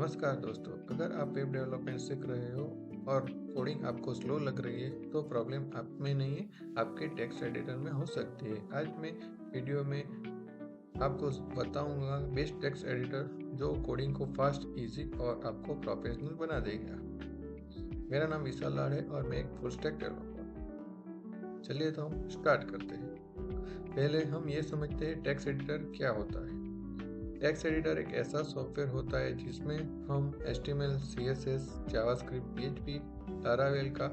नमस्कार दोस्तों, अगर आप वेब डेवलपमेंट सीख रहे हो और कोडिंग आपको स्लो लग रही है तो प्रॉब्लम आप में नहीं है, आपके टेक्स्ट एडिटर में हो सकती है। आज मैं वीडियो में आपको बताऊंगा बेस्ट टेक्स्ट एडिटर जो कोडिंग को फास्ट, इजी और आपको प्रोफेशनल बना देगा। मेरा नाम विशाल लाड है और मैं एक फुल स्टैक डेवलपर हूं। चलिए तो हम स्टार्ट करते हैं। पहले हम ये समझते हैं टेक्स्ट एडिटर क्या होता है। टेक्स्ट एडिटर एक ऐसा सॉफ्टवेयर होता है जिसमें हम HTML, CSS, JavaScript, PHP, Laravel का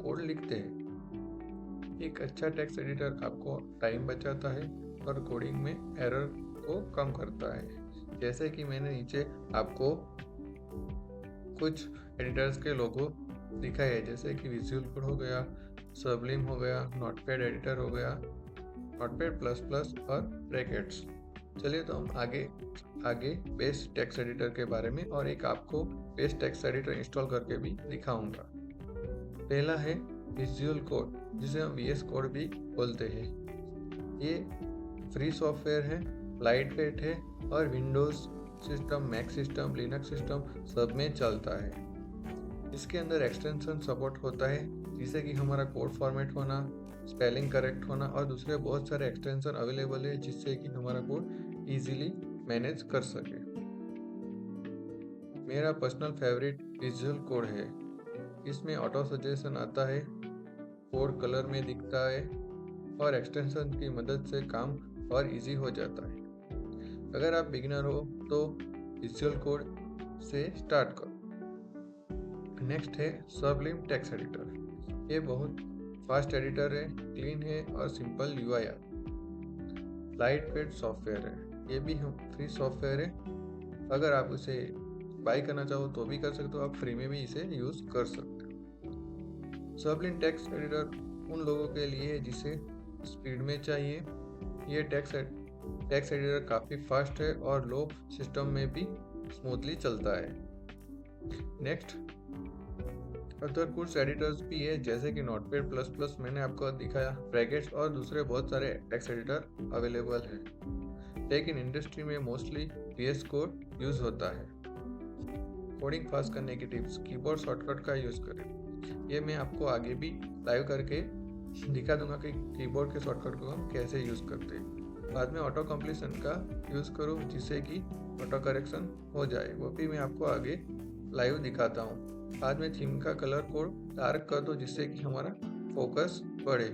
कोड लिखते हैं। एक अच्छा टेक्स्ट एडिटर आपको टाइम बचाता है और कोडिंग में एरर को कम करता है। जैसे कि मैंने नीचे आपको कुछ एडिटर्स के लोगो दिखाए हैं, जैसे कि विजुअल कोड हो गया, सबलिम हो गया, नोटपैड एडिटर हो गया, नोटपैड प्लस प्लस और ब्रैकेट्स। चलिए तो हम आगे बेस्ट टेक्स्ट एडिटर के बारे में और एक आपको बेस्ट टेक्स्ट एडिटर इंस्टॉल करके भी दिखाऊंगा। पहला है विजुअल कोड, जिसे हम VS कोड भी बोलते हैं। ये फ्री सॉफ्टवेयर है, लाइट वेट है और Windows system, Mac system, Linux system सब में चलता है। इसके अंदर एक्सटेंशन सपोर्ट होता है, जिससे कि हमारा कोड फॉर्मेट होना, स्पेलिंग करेक्ट होना और दूसरे बहुत सारे एक्सटेंशन अवेलेबल है, जिससे कि हमारा कोड इजीली मैनेज कर सके। मेरा पर्सनल फेवरेट विजुअल कोड है। इसमें ऑटो सजेशन आता है, कोड कलर में दिखता है और एक्सटेंशन की मदद से काम और इजी हो जाता है। अगर आप बिगिनर हो तो विजुअल कोड से स्टार्ट करो। नेक्स्ट है सबलिम टेक्स्ट एडिटर। ये बहुत फास्ट एडिटर है, क्लीन है और सिंपल UI है। लाइट वेट सॉफ्टवेयर है, ये भी हम फ्री सॉफ्टवेयर है। अगर आप उसे बाय करना चाहो तो भी कर सकते हो, आप फ्री में भी इसे यूज कर सकते हो। सबलिम टेक्स्ट एडिटर उन लोगों के लिए है जिसे स्पीड में चाहिए। ये टेक्स्ट एडिटर काफ़ी फास्ट है और लो सिस्टम में भी स्मूथली चलता है। नेक्स्ट अदर कुछ एडिटर्स भी है, जैसे कि नोटपैड प्लस प्लस मैंने आपको दिखाया, ब्रैकेट्स और दूसरे बहुत सारे टेक्स्ट एडिटर अवेलेबल है, लेकिन इंडस्ट्री में मोस्टली VS कोड यूज होता है। कोडिंग फास्ट करने की टिप्स, कीबोर्ड शॉर्टकट का यूज करें। ये मैं आपको आगे भी लाइव करके दिखा दूंगा कि कीबोर्ड के शॉर्टकट को हम कैसे यूज करते हैं। बाद में ऑटो कंप्लीशन का यूज करो, जिससे कि ऑटो करेक्शन हो जाए, वो भी मैं आपको आगे लाइव दिखाता हूँ। बाद में थीम का कलर कोड डार्क कर दो, जिससे कि हमारा फोकस बढ़े।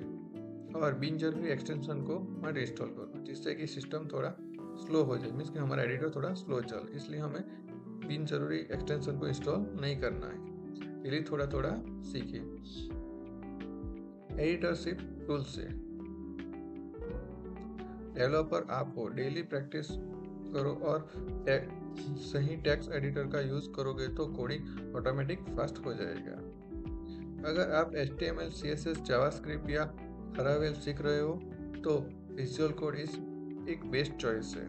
और बिन जरूरी एक्सटेंशन को मत इंस्टॉल करो, जिससे कि सिस्टम थोड़ा स्लो हो जाए, मीन्स कि हमारा एडिटर थोड़ा स्लो चले। इसलिए हमें बिन जरूरी एक्सटेंशन को इंस्टॉल नहीं करना है। ये थोड़ा थोड़ा सीखिए। एडिटरशिप टूल से डेवलपर आप हो, डेली प्रैक्टिस करो और सही टेक्स्ट एडिटर का यूज करोगे तो कोडिंग ऑटोमेटिक फास्ट हो जाएगा। अगर आप HTML, CSS, जावास्क्रिप्ट या लारावेल सीख रहे हो तो विजुअल कोड एक बेस्ट चॉइस है।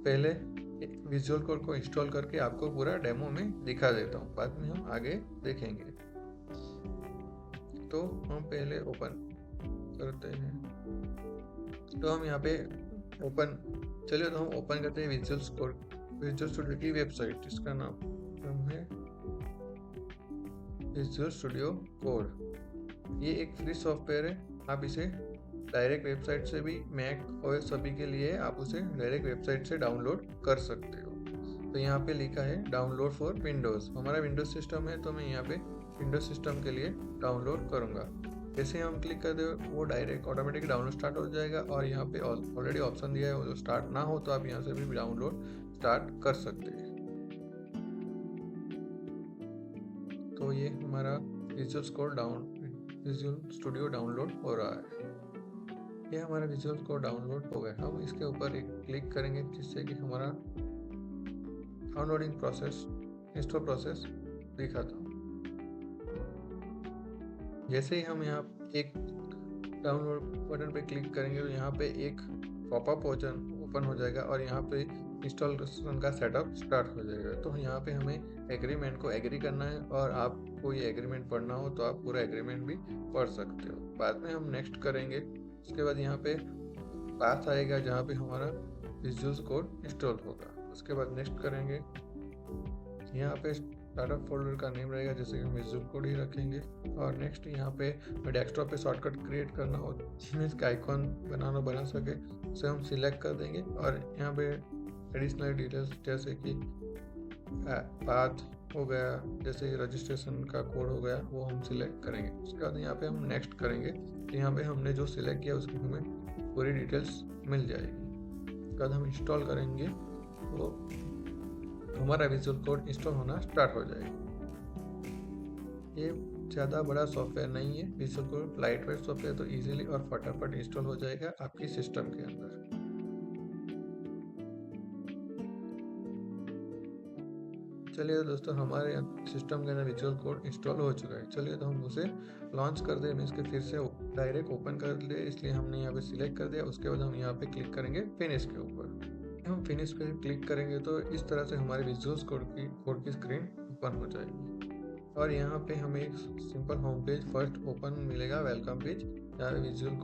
पहले विजुअल कोड को इंस्टॉल करके आपको पूरा डेमो में दिखा देता हूँ, बाद में हम आगे देखेंगे। तो हम पहले ओपन करते हैं, तो हम यहाँ पे चलिए तो हम ओपन करते हैं विजुअल स्टूडियो की वेबसाइट, जिसका नाम है विजुअल स्टूडियो कोड। ये एक फ्री सॉफ्टवेयर है, आप इसे डायरेक्ट वेबसाइट से भी, मैक OS सभी के लिए आप उसे डायरेक्ट वेबसाइट से डाउनलोड कर सकते हो। तो यहाँ पे लिखा है डाउनलोड फॉर विंडोज़। हमारा विंडोज सिस्टम है तो मैं यहाँ पे विंडोज सिस्टम के लिए डाउनलोड करूँगा। जैसे हम क्लिक कर दे वो डायरेक्ट ऑटोमेटिक डाउनलोड स्टार्ट हो जाएगा और यहाँ पे ऑलरेडी ऑप्शन दिया है, वो स्टार्ट ना हो तो आप यहाँ से भी डाउनलोड स्टार्ट कर सकते हैं। तो ये हमारा विजुअल स्टूडियो डाउनलोड हो रहा है। ये हमारा विजुअल कोड डाउनलोड हो गया। हम इसके ऊपर एक क्लिक करेंगे, जिससे कि हमारा डाउनलोडिंग प्रोसेस, इंस्टॉल प्रोसेस दिखाता हूँ। जैसे ही हम यहाँ एक डाउनलोड बटन पे क्लिक करेंगे तो यहाँ पे एक पॉपअप ओपन हो जाएगा और यहाँ पे इंस्टॉलेशन का सेटअप स्टार्ट हो जाएगा। तो यहाँ पे हमें एग्रीमेंट को एग्री करना है और आपको ये एग्रीमेंट पढ़ना हो तो आप पूरा एग्रीमेंट भी पढ़ सकते हो। बाद में हम नेक्स्ट करेंगे। उसके बाद यहाँ पे पाथ आएगा जहाँ पे हमारा विजुअल कोड इंस्टॉल होगा। उसके बाद नेक्स्ट करेंगे। यहाँ पे स्टार्टअप फोल्डर का नेम रहेगा, जैसे कि हम विजुअल कोड ही रखेंगे। और नेक्स्ट यहाँ पे डेस्कटॉप पे शॉर्टकट क्रिएट करना हो, मीन्स का आइकॉन बना सके, उसे हम सिलेक्ट कर देंगे। और यहाँ पे एडिशनल डिटेल्स जैसे कि पाथ हो गया, जैसे रजिस्ट्रेशन का कोड हो गया, वो हम सिलेक्ट करेंगे। उसके बाद यहाँ पे हम नेक्स्ट करेंगे, तो यहाँ पे हमने जो सिलेक्ट किया उसकी हमें पूरी डिटेल्स मिल जाएगी। उसके बाद हम इंस्टॉल करेंगे तो हमारा विजुअल कोड इंस्टॉल होना स्टार्ट हो जाएगा। ये ज़्यादा बड़ा सॉफ्टवेयर नहीं है, visual code light weight software, तो इजीली और फटाफट इंस्टॉल हो जाएगा आपकी सिस्टम के अंदर। चलिए दोस्तों, हमारे सिस्टम के अंदर विजुअल कोड इंस्टॉल हो चुका है। चलिए तो हम उसे लॉन्च कर दें, मीन्स के फिर से डायरेक्ट ओपन कर ले, इसलिए हमने यहाँ पे सिलेक्ट कर दिया। उसके बाद हम यहाँ पे क्लिक करेंगे फिनिश के ऊपर। हम फिनिश पे क्लिक करेंगे तो इस तरह से हमारे विजुअल कोड की स्क्रीन ओपन हो जाएगी। और यहाँ पे हमें एक simple home page first open मिलेगा, वेलकम पेज। यहाँ पे विजुअल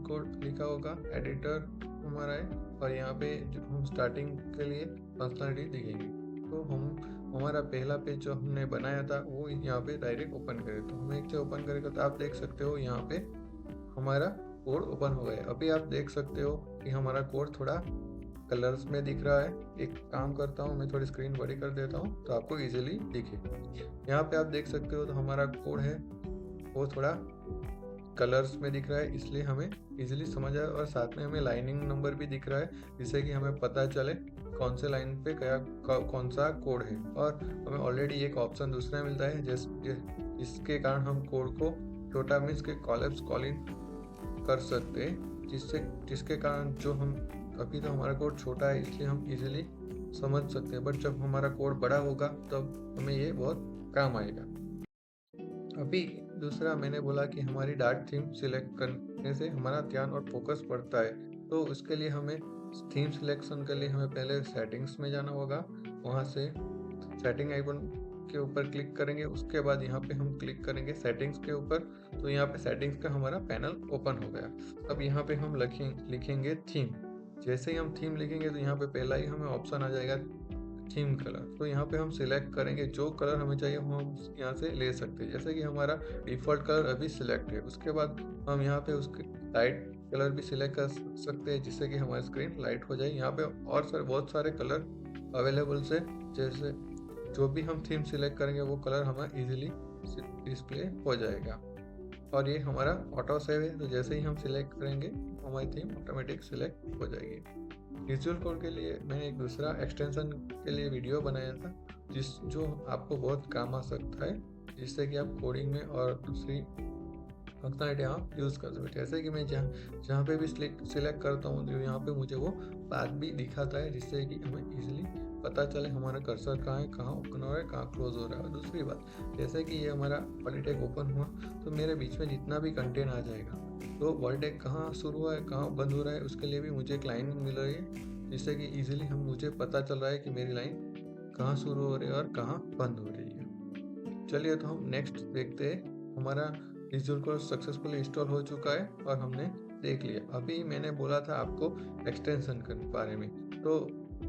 कोड लिखा होगा, एडिटर हमारा है, और यहाँ पे जो हम स्टार्टिंग के लिए फंक्शनलिटी दिखेगी। तो हमारा पहला पेज जो हमने बनाया था वो यहाँ पे डायरेक्ट ओपन करें, तो हम एक से ओपन करेगा तो आप देख सकते हो यहाँ पे हमारा कोड ओपन हो गया। अभी आप देख सकते हो कि हमारा कोड थोड़ा कलर्स में दिख रहा है। एक काम करता हूँ, मैं थोड़ी स्क्रीन बड़ी कर देता हूँ तो आपको इजीली दिखे। यहाँ पे आप देख सकते हो तो हमारा कोड है वो थोड़ा कलर्स में दिख रहा है, इसलिए हमें इजीली समझ आए। और साथ में हमें लाइनिंग नंबर भी दिख रहा है, जिससे कि हमें पता चले कौन से लाइन पे कौन सा कोड है। और हमें ऑलरेडी एक ऑप्शन दूसरा मिलता है जिसके कारण हम कोड को छोटा मीन्स के कॉलिन कर सकते हैं, जिसके कारण जो हम अभी तो हमारा कोड छोटा है इसलिए हम इजीली समझ सकते हैं, बट जब हमारा कोड बड़ा होगा तब हमें ये बहुत काम आएगा। अभी दूसरा मैंने बोला कि हमारी डार्क थीम सिलेक्ट करने से हमारा ध्यान और फोकस बढ़ता है, तो उसके लिए हमें थीम सिलेक्शन के लिए हमें पहले सेटिंग्स में जाना होगा। वहाँ से सेटिंग आइकन के ऊपर क्लिक करेंगे, उसके बाद यहाँ पे हम क्लिक करेंगे सेटिंग्स के ऊपर, तो यहाँ पे सेटिंग्स का हमारा पैनल ओपन हो गया। अब यहाँ पे हम लिखेंगे थीम। जैसे ही हम थीम लिखेंगे तो यहाँ पे पहला ही हमें ऑप्शन आ जाएगा थीम कलर, तो यहाँ पे हम सिलेक्ट करेंगे जो कलर हमें चाहिए वो हम यहाँ से ले सकते हैं। जैसे कि हमारा डिफ़ॉल्ट कलर अभी सिलेक्ट है, उसके बाद हम यहाँ पे उसके लाइट कलर भी सिलेक्ट कर सकते हैं, जिससे कि हमारी स्क्रीन लाइट हो जाए। यहाँ पे और बहुत सारे कलर अवेलेबल से, जैसे जो भी हम थीम सिलेक्ट करेंगे वो कलर हमारा इजीली डिस्प्ले हो जाएगा। और ये हमारा ऑटो सेव है, तो जैसे ही हम सिलेक्ट करेंगे हमारी थीम ऑटोमेटिक सिलेक्ट हो जाएगी। विजुअल कोड के लिए मैंने एक दूसरा एक्सटेंशन के लिए वीडियो बनाया था, जो आपको बहुत काम आ सकता है, जिससे कि आप कोडिंग में और दूसरी फंक्शनलिटी आप यूज़ कर सकते हैं। जैसे कि मैं जहाँ पे भी सिलेक्ट करता हूँ तो यहाँ पे मुझे वो पाथ भी दिखाता है, जिससे कि हमें इजीली पता चले हमारा कर्सर कहाँ है, कहाँ ओपन हो रहा है, कहाँ क्लोज हो रहा है। और दूसरी बात, जैसे कि ये हमारा पॉलिटेक ओपन हुआ तो मेरे बीच में जितना भी कंटेंट आ जाएगा, तो पॉलिटेक कहाँ शुरू हुआ है, कहाँ बंद हो रहा है, उसके लिए भी मुझे एक लाइन मिल रही है, जिससे कि ईजिली मुझे पता चल रहा है कि मेरी लाइन कहाँ शुरू हो रही है और कहाँ बंद हो रही है। चलिए तो हम नेक्स्ट देखते हैं। हमारा विजुअल कोड सक्सेसफुली इंस्टॉल हो चुका है और हमने देख लिया। अभी मैंने बोला था आपको एक्सटेंशन के बारे में, तो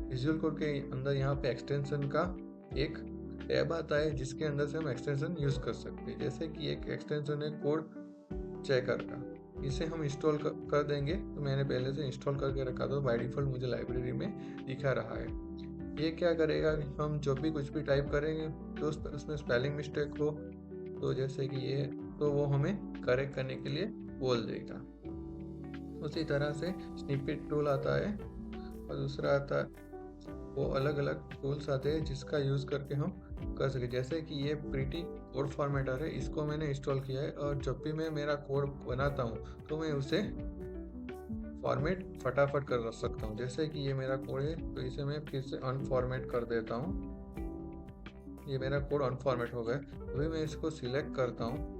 विजुअल कोड के अंदर यहाँ पे एक्सटेंशन का एक टैब आता है, जिसके अंदर से हम एक्सटेंशन यूज़ कर सकते हैं। जैसे कि एक एक्सटेंशन है कोड चेकर का, इसे हम इंस्टॉल कर देंगे। तो मैंने पहले से इंस्टॉल करके रखा था, बाय डिफ़ॉल्ट मुझे लाइब्रेरी में दिखा रहा है। ये क्या करेगा, हम जब भी कुछ भी टाइप करेंगे तो उसमें स्पेलिंग मिस्टेक हो, तो जैसे कि ये, तो वो हमें करेक्ट करने के लिए बोल देगा। उसी तरह से स्निपेट टूल आता है और दूसरा आता है, वो अलग अलग टूल्स आते हैं जिसका यूज़ करके हम कर सके। जैसे कि ये प्रीटी कोड फॉर्मेटर है, इसको मैंने इंस्टॉल किया है, और जब भी मैं मेरा कोड बनाता हूँ तो मैं उसे फॉर्मेट फटाफट कर सकता हूँ। जैसे कि ये मेरा कोड है, तो इसे मैं फिर से अनफॉर्मेट कर देता हूँ। ये मेरा कोड अनफॉर्मेट हो गया, अभी मैं इसको सिलेक्ट करता हूँ।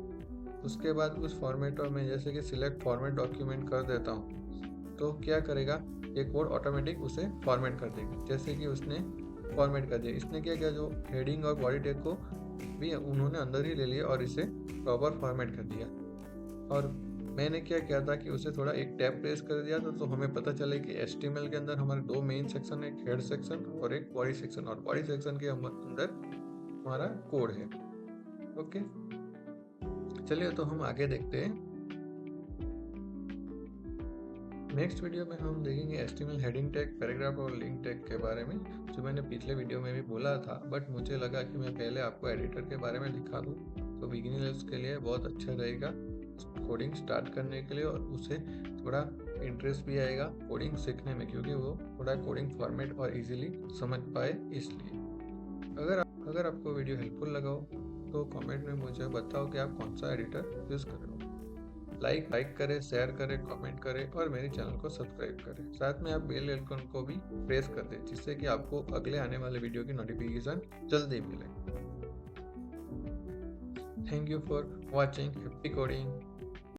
उसके बाद उस फॉर्मेट में जैसे कि सिलेक्ट फॉर्मेट डॉक्यूमेंट कर देता हूँ, तो क्या करेगा, ये कोड ऑटोमेटिक उसे फॉर्मेट कर देगा। जैसे कि उसने फॉर्मेट कर दिया, इसने क्या किया, जो हेडिंग और बॉडी टैग को भी उन्होंने अंदर ही ले लिया और इसे प्रॉपर फॉर्मेट कर दिया। और मैंने क्या किया था कि उसे थोड़ा एक टैब प्रेस कर दिया था, तो हमें पता चले कि HTML के अंदर हमारे दो मेन सेक्शन है, एक हेड सेक्शन और एक बॉडी सेक्शन, और बॉडी सेक्शन के अंदर हमारा कोड है। ओके, चलिए तो हम आगे देखते हैं। नेक्स्ट वीडियो में हम देखेंगे HTML हेडिंग टैग, पैराग्राफ और लिंक टैग के बारे में, जो मैंने पिछले वीडियो में भी बोला था, बट मुझे लगा कि मैं पहले आपको एडिटर के बारे में दिखा दूँ, तो बिगिनर्स के लिए बहुत अच्छा रहेगा कोडिंग स्टार्ट करने के लिए, और उसे थोड़ा इंटरेस्ट भी आएगा कोडिंग सीखने में, क्योंकि वो थोड़ा कोडिंग फॉर्मेट और इजीली समझ पाए इसलिए। अगर आपको वीडियो हेल्पफुल लगा हो तो कमेंट में मुझे बताओ कि आप कौन सा एडिटर यूज़ कर रहे हो। लाइक करें, शेयर करें, कमेंट करें और मेरे चैनल को सब्सक्राइब करें। साथ में आप बेल आइकन को भी प्रेस कर दें, जिससे कि आपको अगले आने वाले वीडियो की नोटिफिकेशन जल्दी मिले। Thank you for watching. Happy coding.